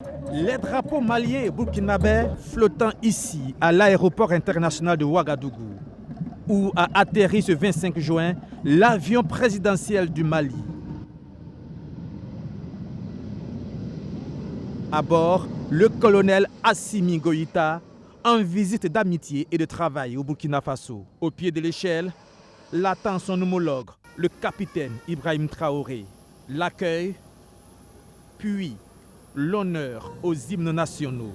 Les drapeaux maliens et burkinabés flottant ici à l'aéroport international de Ouagadougou, où a atterri ce 25 juin l'avion présidentiel du Mali. À bord, le colonel Assimi Goïta, en visite d'amitié et de travail au Burkina Faso. Au pied de l'échelle, l'attend son homologue, le capitaine Ibrahim Traoré. L'accueil, puis l'honneur aux hymnes nationaux.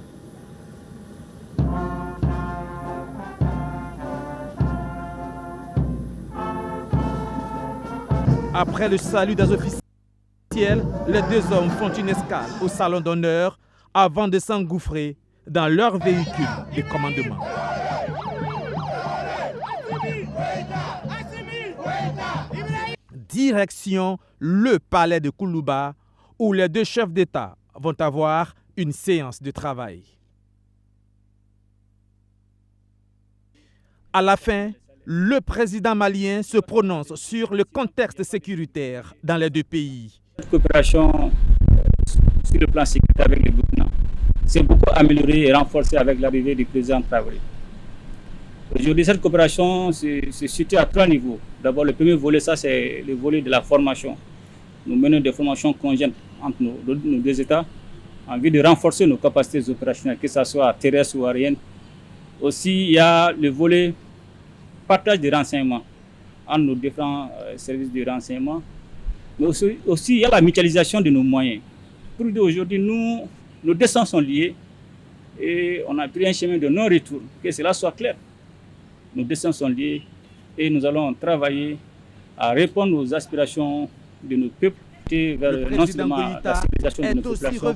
Après le salut des officiels, les deux hommes font une escale au salon d'honneur avant de s'engouffrer dans leur véhicule de commandement. Direction le palais de Koulouba, où les deux chefs d'État vont avoir une séance de travail. À la fin, le président malien se prononce sur le contexte sécuritaire dans les deux pays. Cette coopération sur le plan sécuritaire avec le Burkina s'est beaucoup améliorée et renforcée avec l'arrivée du président Traoré. Aujourd'hui, cette coopération se situe à trois niveaux. D'abord, le premier volet, ça c'est le volet de la formation. Nous menons des formations conjointes entre nos deux États en vue de renforcer nos capacités opérationnelles, que ce soit terrestres ou aériennes. Aussi, il y a le volet partage des renseignements entre nos différents services de renseignement. Mais aussi, il y a la mutualisation de nos moyens. Pour aujourd'hui, nos destins sont liés et on a pris un chemin de non-retour, que cela soit clair. Nos destins sont liés et nous allons travailler à répondre aux aspirations de nos peuples, vers non seulement la civilisation de nos populations,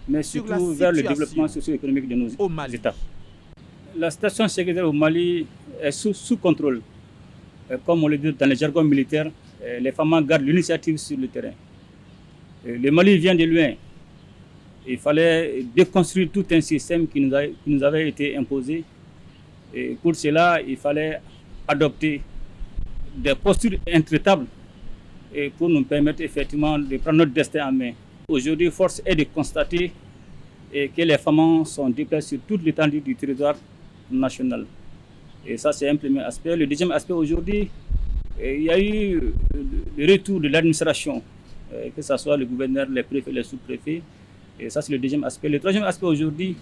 mais surtout vers le développement socio-économique de nos États. La situation sécuritaire au Mali est sous contrôle. Comme on le dit dans les jargons militaires, les femmes gardent l'initiative sur le terrain. Le Mali vient de loin. Il fallait déconstruire tout un système qui nous avait été imposé. Et pour cela, il fallait adopter des postures intraitables et pour nous permettre effectivement de prendre notre destin en main. Aujourd'hui, force est de constater que les femmes sont déplacées sur toute l'étendue du territoire national. Et ça, c'est un premier aspect. Le deuxième aspect, aujourd'hui, il y a eu le retour de l'administration, que ce soit le gouverneur, les préfets, les sous-préfets. Et ça, c'est le deuxième aspect. Le troisième aspect, aujourd'hui,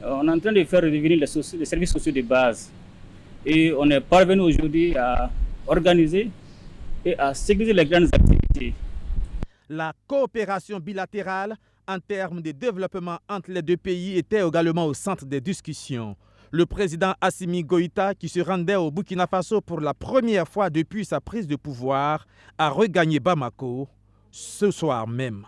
on est en train de faire revenir les services sociaux de base. Et on est parvenu aujourd'hui à organiser et à sécuriser les grandes activités. La coopération bilatérale en termes de développement entre les deux pays était également au centre des discussions. Le président Assimi Goïta, qui se rendait au Burkina Faso pour la première fois depuis sa prise de pouvoir, a regagné Bamako ce soir même.